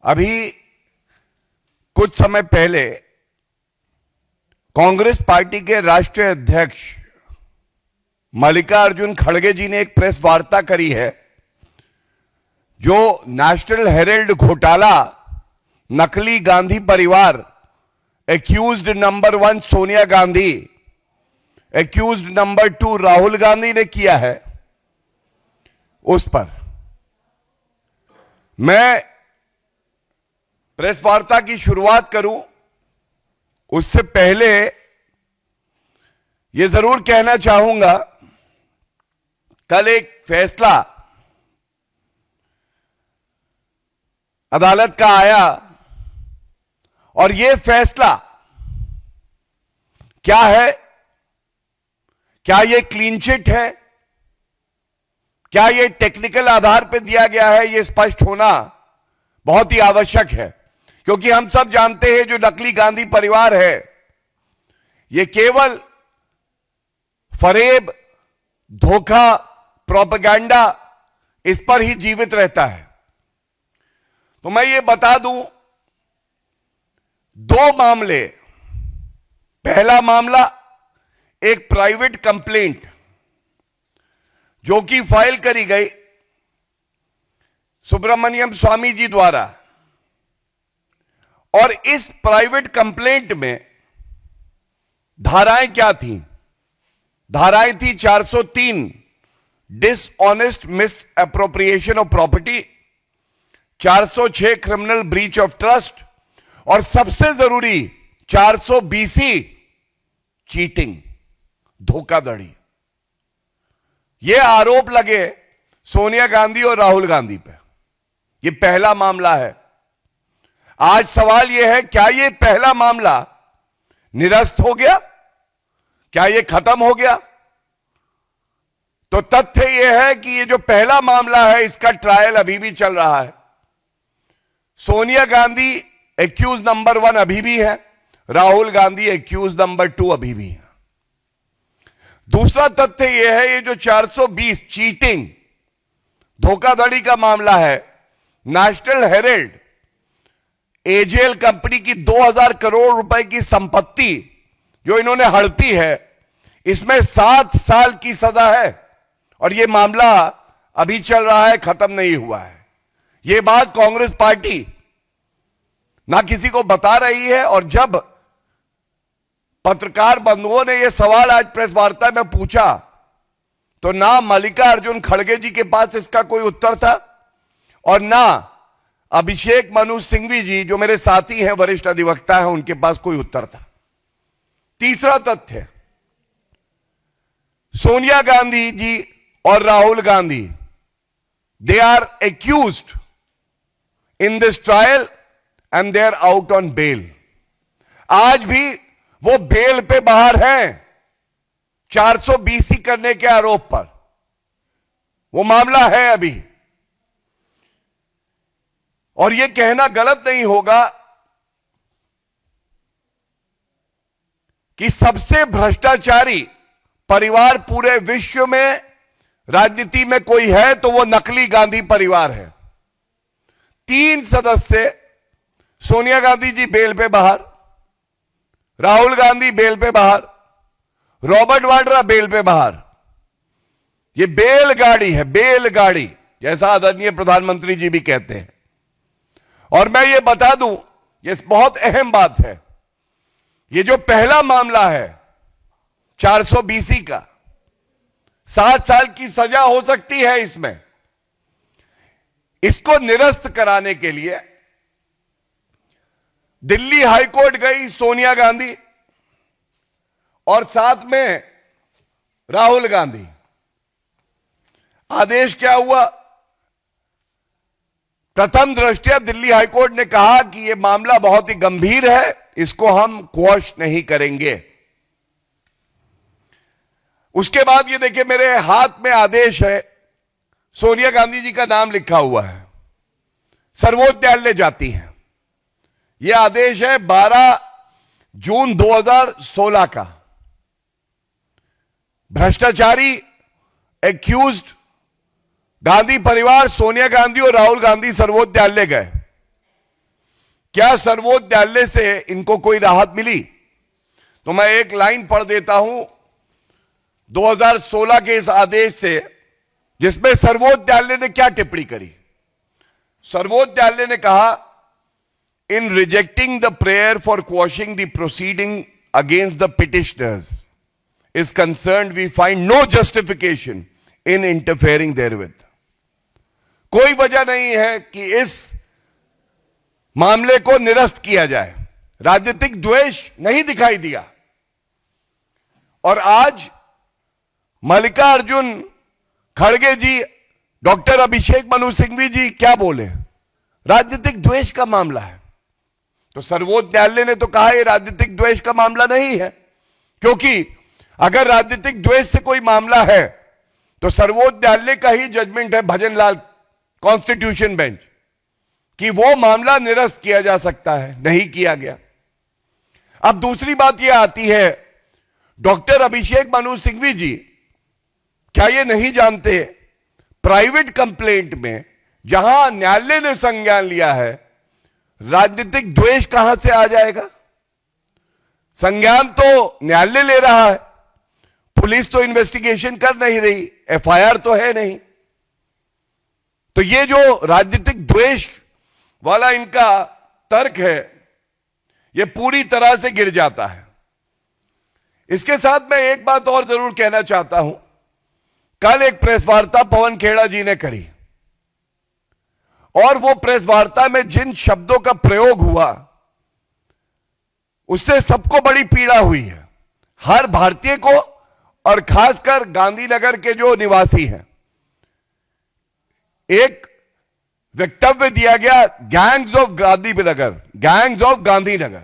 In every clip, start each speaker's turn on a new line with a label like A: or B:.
A: अभी कुछ समय पहले कांग्रेस पार्टी के राष्ट्रीय अध्यक्ष मल्लिकार्जुन खड़गे जी ने एक प्रेस वार्ता करी है जो नेशनल हेराल्ड घोटाला, नकली गांधी परिवार, accused number 1 Sonia Gandhi, accused number 2 Rahul Gandhi ने किया है। उस पर मैं प्रेस वार्ता की शुरुआत करूं उससे पहले यह जरूर कहना चाहूंगा, कल एक फैसला अदालत का आया और यह फैसला क्या है? क्या यह क्लीन चिट है? क्या यह टेक्निकल आधार पर दिया गया है? यह स्पष्ट होना बहुत ही आवश्यक है, क्योंकि हम सब जानते हैं जो नकली गांधी परिवार है यह केवल फरेब, धोखा, प्रोपेगेंडा, इस पर ही जीवित रहता है। तो मैं ये बता दूं, दो मामले। पहला मामला एक प्राइवेट कंप्लेंट जो कि फाइल करी गई सुब्रमण्यम स्वामी जी द्वारा, और इस प्राइवेट कंप्लेंट में धाराएं क्या थी? धाराएं थी 403 dishonest miss appropriation of property, 406 criminal breach of trust, और सबसे जरूरी 420 चीटिंग, धोखाधड़ी। यह आरोप लगे सोनिया गांधी और राहुल गांधी पे। यह पहला मामला है। आज सवाल यह है, क्या यह पहला मामला निरस्त हो गया? क्या यह खत्म हो गया? तो तथ्य यह है कि यह जो पहला मामला है इसका ट्रायल अभी भी चल रहा है। सोनिया गांधी एक्यूज नंबर 1 अभी भी है, राहुल गांधी एक्यूज नंबर 2 अभी भी है। दूसरा तथ्य यह है, ये जो 420 चीटिंग, धोखाधड़ी का मामला है, नेशनल हेराल्ड एजेएल कंपनी की 2000 करोड़ रुपए की संपत्ति जो इन्होंने हड़पी है, इसमें 7 साल की सजा है और यह मामला अभी चल रहा है, खत्म नहीं हुआ है। यह बात कांग्रेस पार्टी ना किसी को बता रही है, और जब पत्रकार बंधुओं ने यह सवाल आज प्रेस वार्ता में पूछा तो ना मल्लिकार्जुन खड़गे जी के पास इसका कोई उत्तर था और ना अभिषेक मनु सिंघवी जी जो मेरे साथी हैं, वरिष्ठ अधिवक्ता हैं, उनके पास कोई उत्तर था। तीसरा तथ्य, सोनिया गांधी जी और Rahul Gandhi, they are accused in this trial and they are out on bail. आज भी वो बेल पे बाहर हैं 420 करने के आरोप पर। वो मामला है अभी। और यह कहना गलत नहीं होगा कि सबसे भ्रष्टाचारी परिवार पूरे विश्व में राजनीति में कोई है तो वो नकली गांधी परिवार है। 3 सदस्य, सोनिया गांधी जी बेल पे बाहर, राहुल गांधी बेल पे बाहर, रॉबर्ट वाड्रा बेल पे बाहर। यह बेलगाड़ी है, बेलगाड़ी, जैसा आदरणीय प्रधानमंत्री जी भी कहते हैं। और मैं ये बता दूं, यह बहुत अहम बात है, यह जो पहला मामला है 420 का, 7 साल की सजा हो सकती है इसमें। इसको निरस्त कराने के लिए दिल्ली हाईकोर्ट गई सोनिया गांधी और साथ में राहुल गांधी। आदेश क्या हुआ? प्रथम दृष्टया दिल्ली हाईकोर्ट ने कहा कि यह मामला बहुत ही गंभीर है, इसको हम क्वॉश नहीं करेंगे। उसके बाद ये देखिए, मेरे हाथ में आदेश है, सोनिया गांधी जी का नाम लिखा हुआ है, सर्वोच्च न्यायालय जाती है। यह आदेश है 12 जून 2016 का। भ्रष्टाचारी एक्यूज्ड गांधी परिवार, सोनिया गांधी और राहुल गांधी सर्वोच्च न्यायालय गए। क्या सर्वोच्च न्यायालय से इनको कोई राहत मिली? तो मैं एक लाइन पढ़ देता हूं 2016 के इस आदेश से, जिसमें सर्वोच्च न्यायालय ने क्या टिप्पणी करी। सर्वोच्च न्यायालय ने कहा, in rejecting the prayer for quashing the proceeding against the petitioners is concerned, we find no justification in interfering therewith. कोई वजह नहीं है कि इस मामले को निरस्त किया जाए। राजनीतिक द्वेष नहीं दिखाई दिया। और आज मल्लिकार्जुन खड़गे जी, डॉक्टर अभिषेक मनु सिंघवी जी क्या बोले? राजनीतिक द्वेष का मामला है। तो सर्वोच्च न्यायालय ने तो कहा यह राजनीतिक द्वेष का मामला नहीं है, क्योंकि अगर राजनीतिक द्वेष से कोई मामला है तो सर्वोच्च न्यायालय का ही जजमेंट है, भजनलाल कॉन्स्टिट्यूशन बेंच, कि वो मामला निरस्त किया जा सकता है, नहीं किया गया। अब दूसरी बात यह आती है, डॉक्टर अभिषेक मनु सिंघवी जी क्या ये नहीं जानते, प्राइवेट कंप्लेंट में जहां न्यायालय ने संज्ञान लिया है, राजनीतिक द्वेष कहां से आ जाएगा? संज्ञान तो न्यायालय ले रहा है, पुलिस तो इन्वेस्टिगेशन कर नहीं रही, एफआईआर तो है नहीं। तो ये जो राजनीतिक द्वेष वाला इनका तर्क है, ये पूरी तरह से गिर जाता है। इसके साथ मैं एक बात और जरूर कहना चाहता हूं। कल एक प्रेस वार्ता पवन खेड़ा जी ने करी, और वो प्रेस वार्ता में जिन शब्दों का प्रयोग हुआ, उससे सबको बड़ी पीड़ा हुई है, हर भारतीय को, और खासकर गांधीनगर के जो निवासी हैं। एक वक्तव्य दिया गया, gangs of Gandhinagar, gangs of Gandhinagar.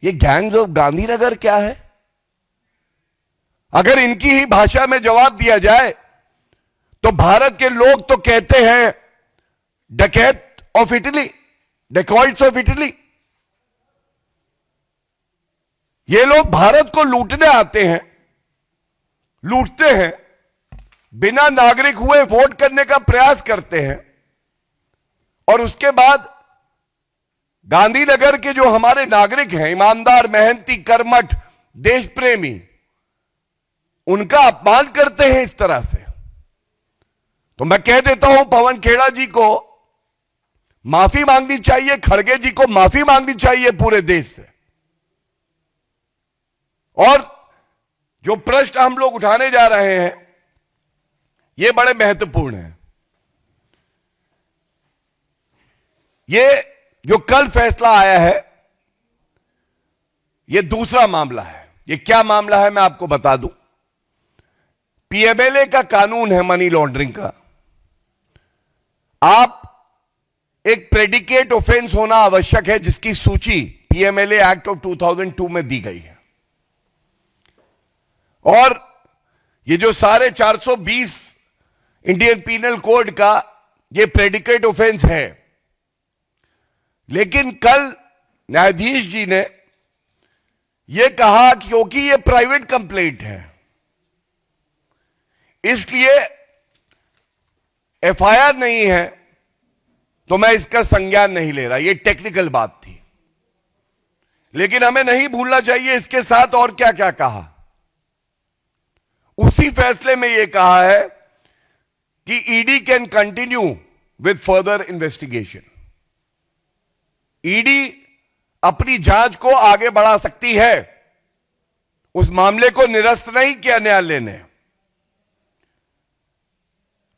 A: ये गैंग्स ऑफ गांधीनगर क्या है? अगर इनकी ही भाषा में जवाब दिया जाए तो भारत के लोग तो कहते हैं डकैत of Italy, dacoits of Italy. ये लोग भारत को लूटने आते हैं, लूटते हैं, बिना नागरिक हुए वोट करने का प्रयास करते हैं, और उसके बाद गांधीनगर के जो हमारे नागरिक हैं, ईमानदार, मेहनती, कर्मठ, देश प्रेमी, उनका अपमान करते हैं इस तरह से। तो मैं कह देता हूं, पवन खेड़ा जी को माफी मांगनी चाहिए, खड़गे जी को माफी मांगनी चाहिए पूरे देश से। और जो प्रश्न हम लोग उठाने जा रहे हैं, ये बड़े महत्वपूर्ण हैं। ये जो कल फैसला आया है, ये दूसरा मामला है। ये क्या मामला है मैं आपको बता दूं। पीएमएलए का कानून है मनी लॉन्ड्रिंग का। आप एक प्रेडिकेट ऑफेंस होना आवश्यक है, जिसकी सूची पीएमएलए एक्ट ऑफ 2002 में दी गई है। और ये जो सारे 420 इंडियन पीनल कोड का ये प्रेडिकेट ऑफेंस है। लेकिन कल न्यायाधीश जी ने यह कहा कि क्योंकि ये प्राइवेट कंप्लेंट है, इसलिए एफआईआर नहीं है, तो मैं इसका संज्ञान नहीं ले रहा। ये टेक्निकल बात थी, लेकिन हमें नहीं भूलना चाहिए इसके साथ और क्या क्या कहा। उसी फैसले में यह कहा है कि ED can continue with further investigation. ED अपनी जांच को आगे बढ़ा सकती है। उस मामले को निरस्त नहीं किया न्यायालय ने।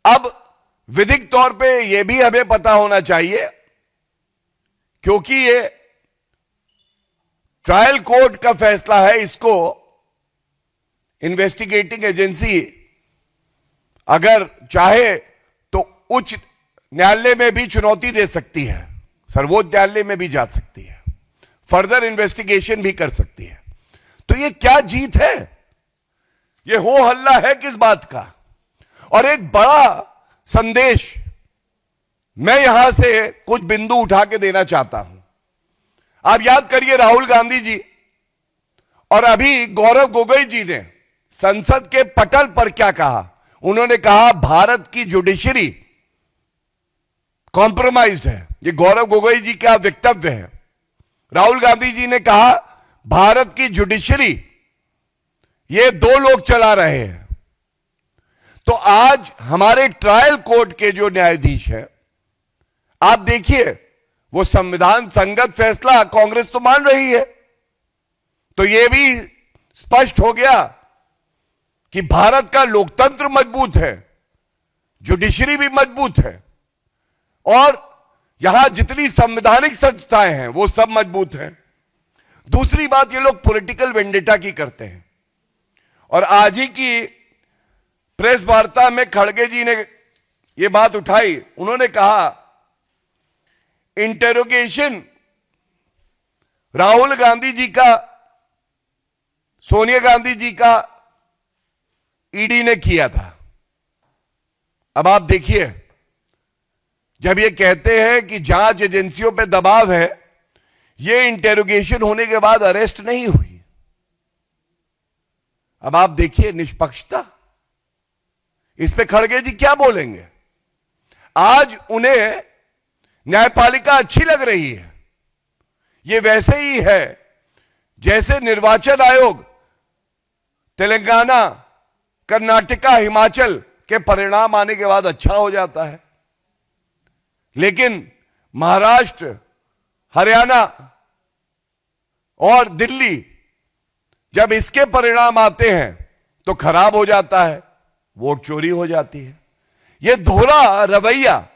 A: अब विधिक तौर पे यह भी हमें पता होना चाहिए, क्योंकि ये ट्रायल कोर्ट का फैसला है, इसको इन्वेस्टिगेटिंग एजेंसी अगर चाहे तो उच्च न्यायालय में भी चुनौती दे सकती है, सर्वोच्च न्यायालय में भी जा सकती है, फर्दर इन्वेस्टिगेशन भी कर सकती है। तो ये क्या जीत है? ये हो हल्ला है किस बात का? और एक बड़ा संदेश मैं यहां से कुछ बिंदु उठा के देना चाहता हूं। आप याद करिए, राहुल गांधी जी और अभी गौरव गोगोई जी ने संसद के पटल पर क्या कहा। उन्होंने कहा भारत की जुडिशरी कॉम्प्रोमाइज्ड है, ये गौरव गोगोई जी का वक्तव्य है। राहुल गांधी जी ने कहा भारत की जुडिशरी ये दो लोग चला रहे हैं। तो आज हमारे ट्रायल कोर्ट के जो न्यायाधीश हैं, आप देखिए, वो संविधान संगत फैसला कांग्रेस तो मान रही है, तो यह भी स्पष्ट हो गया कि भारत का लोकतंत्र मजबूत है, जुडिशरी भी मजबूत है, और यहां जितनी संवैधानिक संस्थाएं हैं वो सब मजबूत हैं। दूसरी बात, ये लोग पॉलिटिकल वेंडेटा की करते हैं, और आज ही की प्रेस वार्ता में खड़गे जी ने यह बात उठाई। उन्होंने कहा इंटेरोगेशन राहुल गांधी जी का, सोनिया गांधी जी का ईडी ने किया था। अब आप देखिए, जब ये कहते हैं कि जांच एजेंसियों पे दबाव है, ये इंटेरोगेशन होने के बाद अरेस्ट नहीं हुई। अब आप देखिए निष्पक्षता, इस पे खड़गे जी क्या बोलेंगे? आज उन्हें न्यायपालिका अच्छी लग रही है। ये वैसे ही है जैसे निर्वाचन आयोग तेलंगाना, कर्नाटका, हिमाचल के परिणाम आने के बाद अच्छा हो जाता है, लेकिन महाराष्ट्र, हरियाणा और दिल्ली जब इसके परिणाम आते हैं तो खराब हो जाता है, वोट चोरी हो जाती है। यह दोहरा रवैया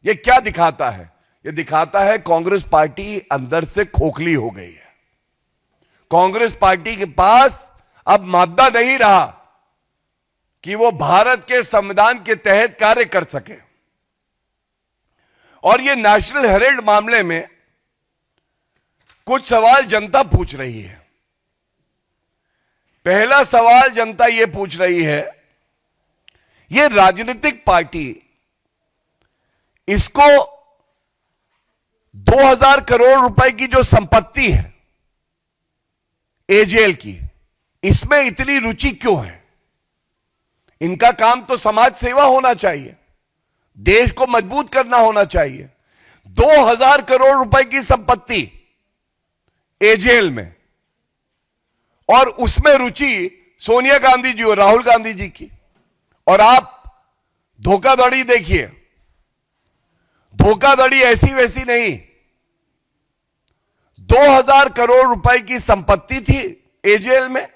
A: ये क्या दिखाता है? यह दिखाता है कांग्रेस पार्टी अंदर से खोखली हो गई है। कांग्रेस पार्टी के पास अब मादा नहीं रहा कि वो भारत के संविधान के तहत कार्य कर सके। और ये नेशनल हेराल्ड मामले में कुछ सवाल जनता पूछ रही है। पहला सवाल जनता ये पूछ रही है, ये राजनीतिक पार्टी इसको 2000 करोड़ रुपए की जो संपत्ति है एजेएल की, इसमें इतनी रुचि क्यों है? इनका काम तो समाज सेवा होना चाहिए, देश को मजबूत करना होना चाहिए। 2000 करोड़ रुपए की संपत्ति एजेएल में, और उसमें रुचि सोनिया गांधी जी और राहुल गांधी जी की। और आप धोखाधड़ी देखिए, धोखाधड़ी ऐसी वैसी नहीं। 2000 करोड़ रुपए की संपत्ति थी एजेएल में,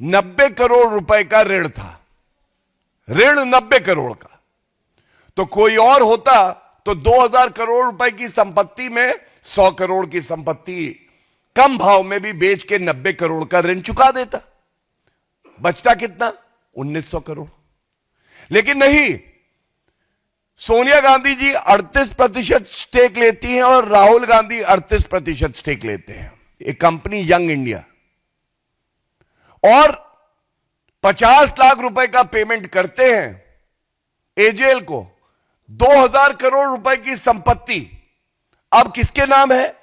A: 90 करोड़ रुपए का ऋण था, ऋण 90 करोड़ का। तो कोई और होता तो 2000 करोड़ रुपए की संपत्ति में 100 करोड़ की संपत्ति कम भाव में भी बेच के 90 करोड़ का ऋण चुका देता। बचता कितना? 1900 करोड़। लेकिन नहीं, सोनिया गांधी जी 38% स्टेक लेती हैं और राहुल गांधी 38% स्टेक लेते हैं, एक कंपनी यंग इंडिया, और 50 लाख रुपए का पेमेंट करते हैं एजेएल को। 2000 करोड़ रुपए की संपत्ति अब किसके नाम है?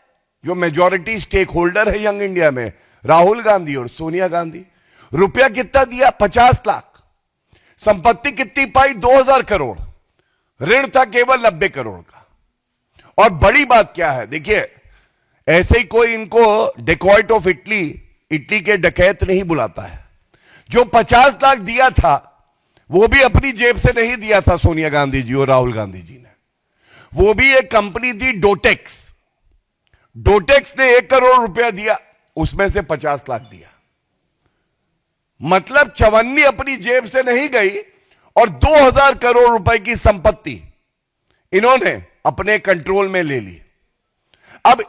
A: जो मेजॉरिटी स्टेक होल्डर है यंग इंडिया में, राहुल गांधी और सोनिया गांधी। रुपया कितना दिया? 50 लाख। संपत्ति कितनी पाई? 2000 करोड़। ऋण था केवल 90 करोड़ का। और बड़ी बात क्या है, देखिए, ऐसे ही कोई इनको डेकॉइट ऑफ इटली, इटली के डकैत नहीं बुलाता है। जो 50 लाख दिया था वो भी अपनी जेब से नहीं दिया था सोनिया गांधी जी और राहुल गांधी जी ने, वो भी एक कंपनी थी डोटेक्स। डोटेक्स ने 1 करोड़ रुपया दिया, उसमें से 50 लाख दिया। मतलब चवन्नी अपनी जेब से नहीं गई और 2000 करोड़ रुपए की संपत्ति इन्होंने अपने कंट्रोल में ले ली। अब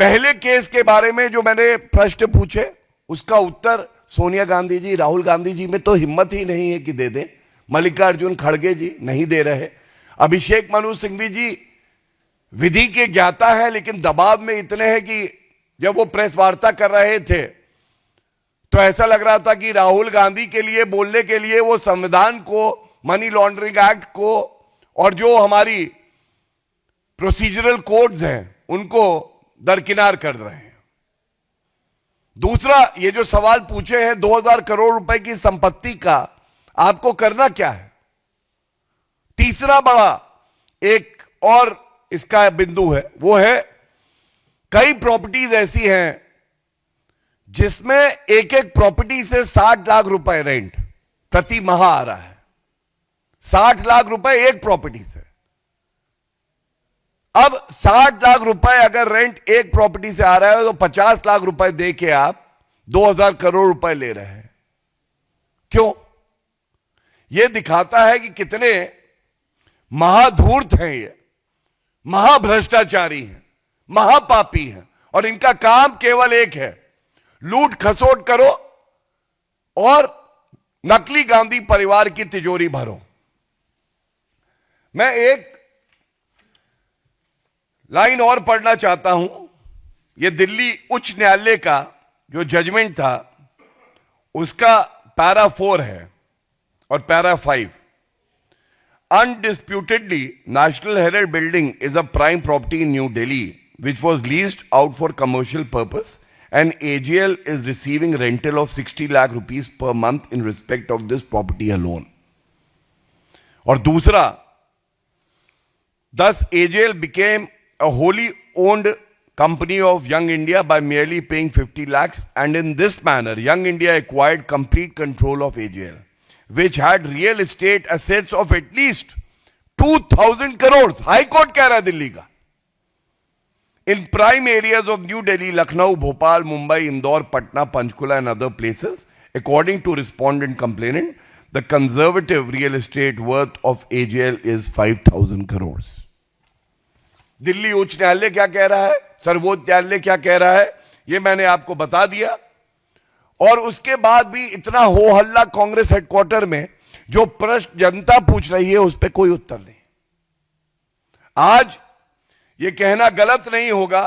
A: पहले केस के बारे में जो मैंने प्रश्न पूछे, उसका उत्तर सोनिया गांधी जी, राहुल गांधी जी में तो हिम्मत ही नहीं है कि दे दें। मल्लिकार्जुन खड़गे जी नहीं दे रहे। अभिषेक मनु सिंघवी जी विधि के ज्ञाता है, लेकिन दबाव में इतने हैं कि जब वो प्रेस वार्ता कर रहे थे तो ऐसा लग रहा था कि राहुल गांधी के लिए बोलने के लिए वो संविधान को, मनी लॉन्ड्रिंग एक्ट को, और जो हमारी प्रोसीजरल कोड्स हैं उनको दरकिनार कर रहे हैं। दूसरा, ये जो सवाल पूछे हैं 2000 करोड़ रुपए की संपत्ति का आपको करना क्या है? तीसरा बड़ा एक और इसका बिंदु है वो है कई प्रॉपर्टीज ऐसी हैं जिसमें एक एक प्रॉपर्टी से 60 लाख रुपए रेंट प्रति माह आ रहा है। 60 लाख रुपए एक प्रॉपर्टी से। अब 60 लाख रुपए अगर रेंट एक प्रॉपर्टी से आ रहा है तो 50 लाख रुपए दे के आप 2000 करोड़ रुपए ले रहे हैं। क्यों? यह दिखाता है कि कितने महाधूर्त हैं, ये महाभ्रष्टाचारी हैं, महापापी हैं, और इनका काम केवल एक है, लूट खसोट करो और नकली गांधी परिवार की तिजोरी भरो। मैं एक लाइन और पढ़ना चाहता हूं। यह दिल्ली उच्च न्यायालय का जो जजमेंट था उसका पैरा 4 है और para 5। Undisputedly, National Herald building is a prime property in New Delhi, which was leased out for commercial purpose, and AGL is receiving rental of 60 lakh rupees per month in respect of this property alone. और दूसरा, thus AGL became a wholly owned company of Young India by merely paying 50 lakhs, and in this manner, Young India acquired complete control of AGL, which had real estate assets of at least 2000 crores. High court कह रहा है दिल्ली का। In prime areas of New Delhi, Lucknow, Bhopal, Mumbai, Indore, Patna, Panchkula and other places, according to respondent complainant, the conservative real estate worth of AGL is 5000 crores. Delhi उच्च न्यायालय क्या कह रहा है, सर्वोच्च न्यायालय क्या कह रहा है, यह मैंने आपको बता दिया। और उसके बाद भी इतना हो हल्ला कांग्रेस हेडक्वार्टर में, जो प्रश्न जनता पूछ रही है उस पर कोई उत्तर नहीं। आज यह कहना गलत नहीं होगा,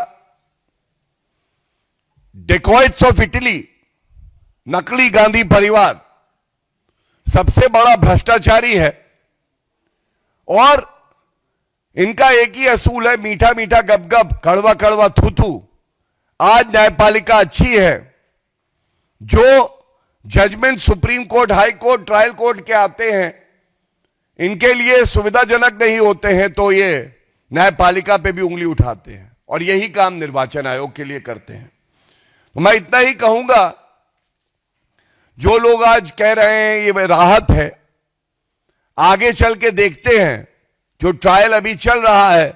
A: डेकॉइट्स ऑफ इटली, नकली गांधी परिवार सबसे बड़ा भ्रष्टाचारी है, और इनका एक ही असूल है, मीठा मीठा गपगप, कड़वा कड़वा थूथू। आज न्यायपालिका अच्छी है, जो judgement supreme court, high court, trial court के आते हैं, इनके लिए सुविधाजनक नहीं होते हैं तो ये न्यायपालिका पे भी उंगली उठाते हैं, और यही काम निर्वाचन आयोग के लिए करते हैं। तो मैं इतना ही कहूंगा, जो लोग आज कह रहे हैं ये राहत है, आगे चल के देखते हैं, जो ट्रायल अभी चल रहा है,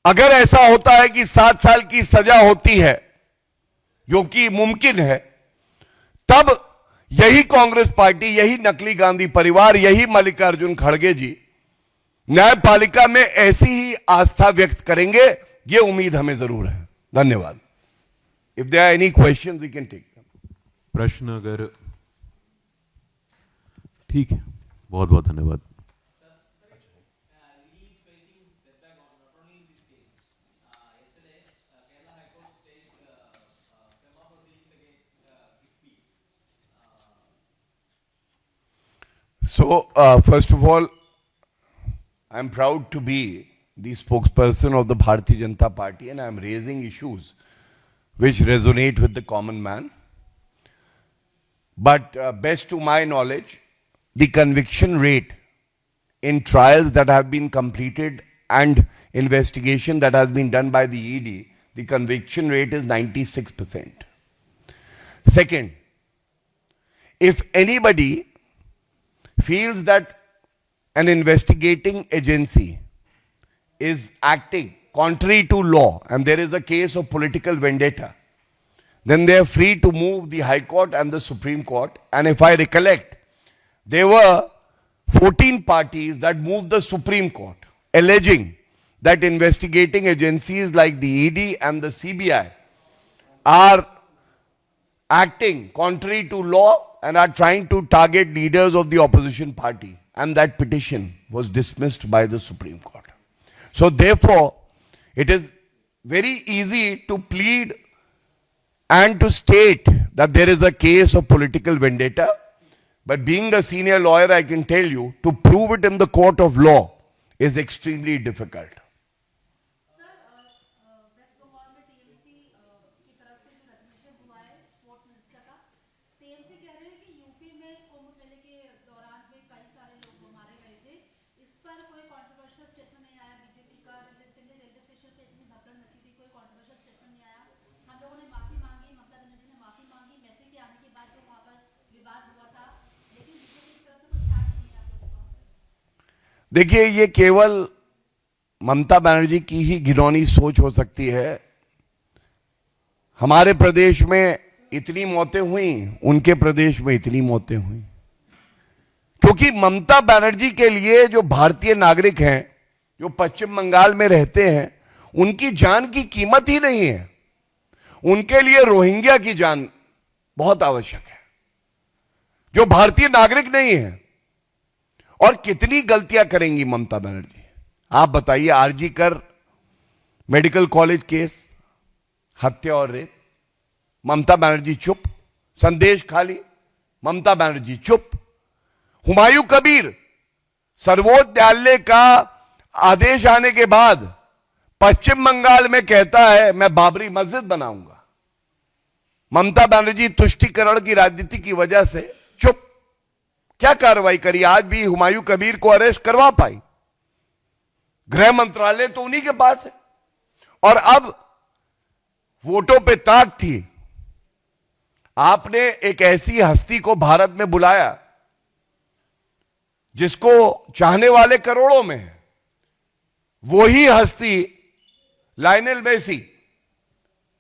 A: अगर ऐसा होता है कि 7 साल की सजा होती है, जो कि मुमकिन है, तब यही कांग्रेस पार्टी, यही नकली गांधी परिवार, यही मल्लिकार्जुन खड़गे जी न्यायपालिका में ऐसी ही आस्था व्यक्त करेंगे। ये उम्मीद हमें जरूर है। धन्यवाद। If there are any questions we can take.
B: प्रश्न अगर ठीक है, बहुत बहुत धन्यवाद।
A: So, first of all, I'm proud to be the spokesperson of the Bharatiya Janata Party, and I'm raising issues which resonate with the common man. But best to my knowledge, the conviction rate in trials that have been completed and investigation that has been done by the ED, the conviction rate is 96%. Second, if anybody feels that an investigating agency is acting contrary to law and there is a case of political vendetta, then they are free to move the High Court and the Supreme Court. And if I recollect, there were 14 parties that moved the Supreme Court, alleging that investigating agencies like the ED and the CBI are acting contrary to law and are trying to target leaders of the opposition party. And that petition was dismissed by the Supreme Court. So therefore, it is very easy to plead and to state that there is a case of political vendetta. But being a senior lawyer, I can tell you, to prove it in the court of law is extremely difficult. देखिए, ये केवल ममता बनर्जी की ही घिनौनी सोच हो सकती है। हमारे प्रदेश में इतनी मौतें हुई, उनके प्रदेश में इतनी मौतें हुई, क्योंकि ममता बनर्जी के लिए जो भारतीय नागरिक हैं, जो पश्चिम बंगाल में रहते हैं, उनकी जान की कीमत ही नहीं है। उनके लिए रोहिंग्या की जान बहुत आवश्यक है, जो भारतीय नागरिक नहीं है। और कितनी गलतियां करेंगी ममता बनर्जी, आप बताइए। आरजी कर मेडिकल कॉलेज केस, हत्या और रेप, ममता बनर्जी चुप। संदेश खाली, ममता बनर्जी चुप। हुमायूं कबीर, सर्वोच्च न्यायालय का आदेश आने के बाद पश्चिम बंगाल में कहता है मैं बाबरी मस्जिद बनाऊंगा। ममता बनर्जी तुष्टीकरण की राजनीति की वजह से चुप। क्या कार्रवाई करी? आज भी हुमायूं कबीर को अरेस्ट करवा पाई? गृह मंत्रालय तो उन्हीं के पास है। और अब वोटों पे ताक थी। आपने एक ऐसी हस्ती को भारत में बुलाया जिसको चाहने वाले करोड़ों में है। वही हस्ती लायनेल मेसी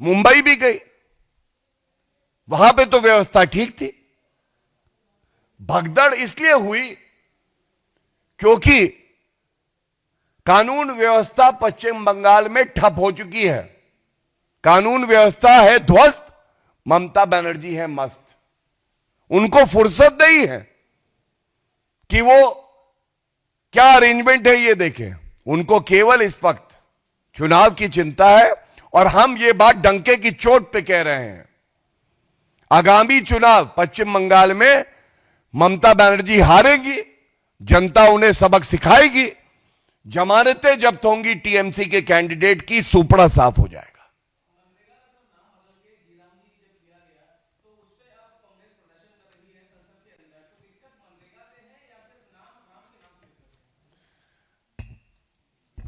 A: मुंबई भी गई, वहां पे तो व्यवस्था ठीक थी। भगदड़ इसलिए हुई क्योंकि कानून व्यवस्था पश्चिम बंगाल में ठप हो चुकी है। कानून व्यवस्था है ध्वस्त, ममता बनर्जी है मस्त। उनको फुर्सत नहीं है कि वो क्या अरेंजमेंट है ये देखें। उनको केवल इस वक्त चुनाव की चिंता है। और हम ये बात डंके की चोट पे कह रहे हैं, आगामी चुनाव पश्चिम बंगाल में ममता बनर्जी हारेगी, जनता उन्हें सबक सिखाएगी। जमानतें जब्त होंगी टीएमसी के कैंडिडेट की, सुपड़ा साफ हो जाएगा।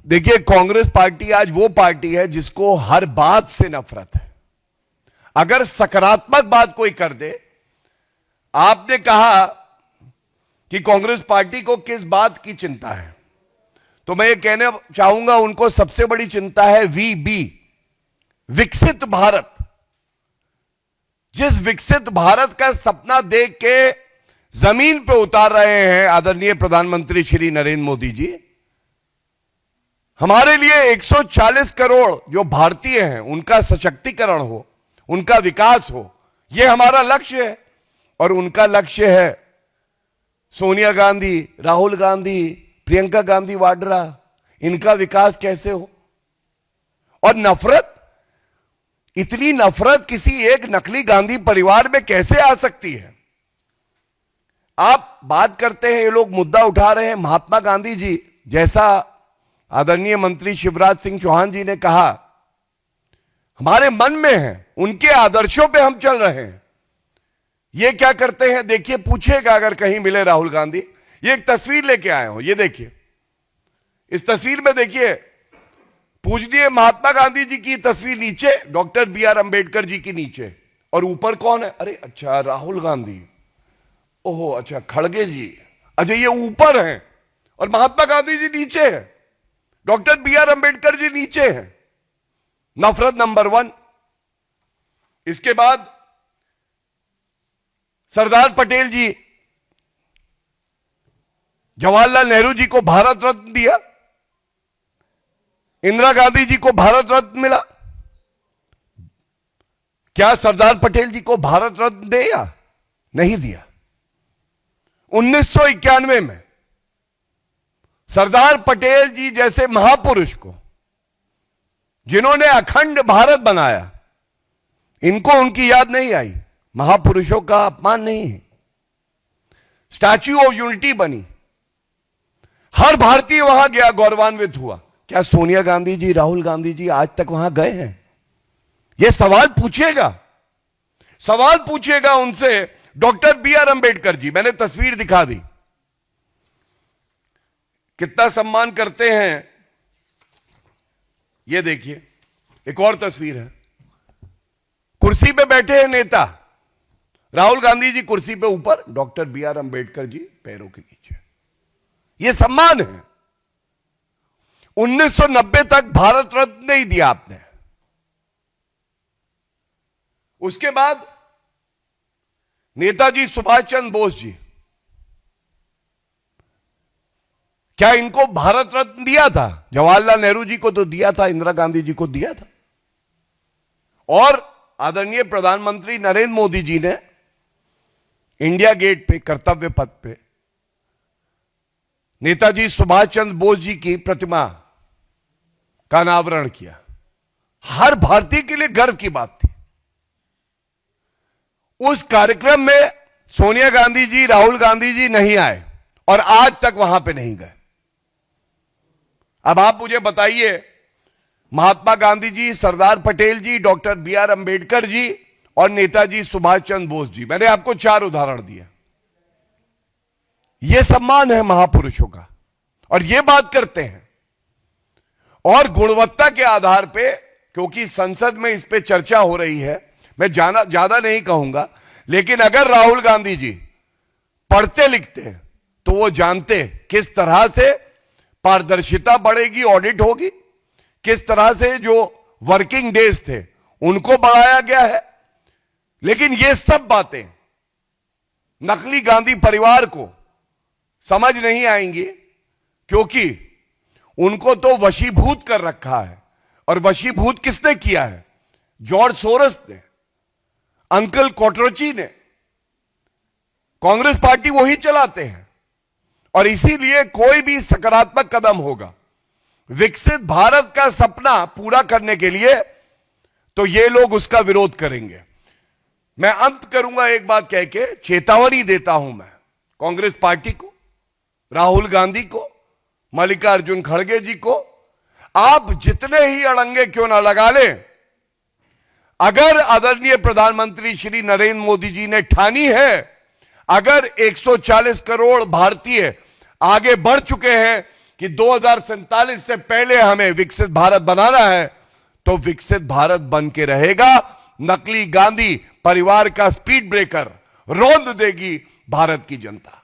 A: देखिए, कांग्रेस पार्टी आज वो पार्टी है जिसको हर बात से नफरत है। अगर सकारात्मक बात कोई कर दे, आपने कहा कि कांग्रेस पार्टी को किस बात की चिंता है, तो मैं ये कहने चाहूंगा उनको सबसे बड़ी चिंता है वीबी, विकसित भारत। जिस विकसित भारत का सपना देख के जमीन पे उतार रहे हैं आदरणीय प्रधानमंत्री श्री नरेंद्र मोदी जी, हमारे लिए 140 करोड़ जो भारतीय हैं उनका सशक्तिकरण हो, उनका विकास हो, यह हमारा लक्ष्य है। और उनका लक्ष्य है सोनिया गांधी, राहुल गांधी, प्रियंका गांधी वाड्रा, इनका विकास कैसे हो। और नफरत, इतनी नफरत किसी एक नकली गांधी परिवार में कैसे आ सकती है? आप बात करते हैं, ये लोग मुद्दा उठा रहे हैं महात्मा गांधी जी, जैसा आदरणीय मंत्री शिवराज सिंह चौहान जी ने कहा, हमारे मन में है, उनके आदर्शों पे हम चल रहे हैं। ये क्या करते हैं देखिए, पूछेगा अगर कहीं मिले राहुल गांधी। ये एक तस्वीर लेके आए हो, ये देखिए। इस तस्वीर में देखिए, पूजनीय महात्मा गांधी जी की तस्वीर नीचे, डॉक्टर बी.आर. अंबेडकर जी की नीचे, और ऊपर कौन है? अरे अच्छा, राहुल गांधी। ओहो अच्छा, खड़गे जी। अच्छा, ये ऊपर हैं और महात्मा गांधी जी नीचे हैं, डॉक्टर बी.आर. अंबेडकर जी नीचे हैं। नफरत नंबर 1। इसके बाद सरदार पटेल जी, जवाहरलाल नेहरू जी को भारत रत्न दिया, इंदिरा गांधी जी को भारत रत्न मिला। क्या सरदार पटेल जी को भारत रत्न दिया? नहीं दिया। 1991 में सरदार पटेल जी जैसे महापुरुष को, जिन्होंने अखंड भारत बनाया, इनको उनकी याद नहीं आई। महापुरुषों का अपमान नहीं है। स्टैच्यू ऑफ यूनिटी बनी, हर भारतीय वहां गया, गौरवान्वित हुआ। क्या सोनिया गांधी जी, राहुल गांधी जी आज तक वहां गए हैं? यह सवाल पूछिएगा उनसे डॉक्टर बी.आर. अंबेडकर जी। मैंने तस्वीर दिखा दी, कितना सम्मान करते हैं। यह देखिए, एक और तस्वीर है, कुर्सी पे बैठे हैं नेता, राहुल गांधी जी कुर्सी पे ऊपर, डॉक्टर बी.आर. अंबेडकर जी पैरों के नीचे। यह सम्मान है। 1990 तक भारत रत्न नहीं दिया आपने। उसके बाद नेताजी सुभाष चंद्र बोस जी, क्या इनको भारत रत्न दिया था? जवाहरलाल नेहरू जी को तो दिया था, इंदिरा गांधी जी को दिया था। और आदरणीय प्रधानमंत्री नरेंद्र मोदी जी ने इंडिया गेट पे कर्तव्य पथ पे नेताजी सुभाष चंद्र बोस जी की प्रतिमा का अनावरण किया। हर भारतीय के लिए गर्व की बात थी। उस कार्यक्रम में सोनिया गांधी जी, राहुल गांधी जी नहीं आए और आज तक वहां पे नहीं गए। अब आप मुझे बताइए, महात्मा गांधी जी, सरदार पटेल जी, डॉक्टर बी.आर. अंबेडकर जी और नेताजी सुभाष चंद्र बोस जी, मैंने आपको 4 उदाहरण दिए। यह सम्मान है महापुरुषों का और यह बात करते हैं। और गुणवत्ता के आधार पे, क्योंकि संसद में इस पे चर्चा हो रही है, मैं ज्यादा नहीं कहूंगा, लेकिन अगर राहुल गांधी जी पढ़ते लिखते तो वो जानते किस तरह से पारदर्शिता बढ़ेगी, ऑडिट होगी, किस तरह से जो वर्किंग डेज थे उनको बढ़ाया गया है। लेकिन ये सब बातें नकली गांधी परिवार को समझ नहीं आएंगी, क्योंकि उनको तो वशीभूत कर रखा है। और वशीभूत किसने किया है? जॉर्ज सोरस ने, अंकल कोटरोची ने। कांग्रेस पार्टी वही चलाते हैं और इसीलिए कोई भी सकारात्मक कदम होगा विकसित भारत का सपना पूरा करने के लिए, तो ये लोग उसका विरोध करेंगे। मैं अंत करूंगा एक बात कह के, चेतावनी देता हूं मैं कांग्रेस पार्टी को, राहुल गांधी को, मल्लिकार्जुन खड़गे जी को, आप जितने ही अड़ंगे क्यों ना लगा लें, अगर आदरणीय प्रधानमंत्री श्री नरेंद्र मोदी जी ने ठानी है, अगर 140 करोड़ भारतीय आगे बढ़ चुके हैं कि 2047 से पहले हमें विकसित भारत बनाना है, तो विकसित भारत बन के रहेगा। नकली गांधी परिवार का स्पीड ब्रेकर रौंद देगी भारत की जनता।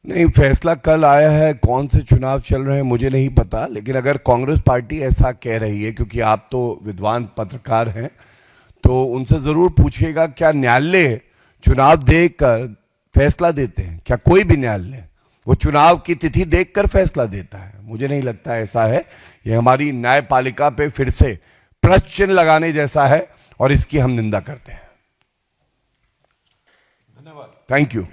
A: नहीं, फैसला कल आया है, कौन से चुनाव चल रहे हैं मुझे नहीं पता, लेकिन अगर कांग्रेस पार्टी ऐसा कह रही है, क्योंकि आप तो विद्वान पत्रकार हैं, तो उनसे जरूर पूछिएगा क्या न्यायालय चुनाव देखकर फैसला देते हैं? क्या कोई भी न्यायालय वो चुनाव की तिथि देखकर फैसला देता है? मुझे नहीं लगता ऐसा है। ये हमारी न्यायपालिका पे फिर से प्रश्न चिन्ह लगाने जैसा है और इसकी हम निंदा करते हैं।
B: धन्यवाद।
A: Thank you.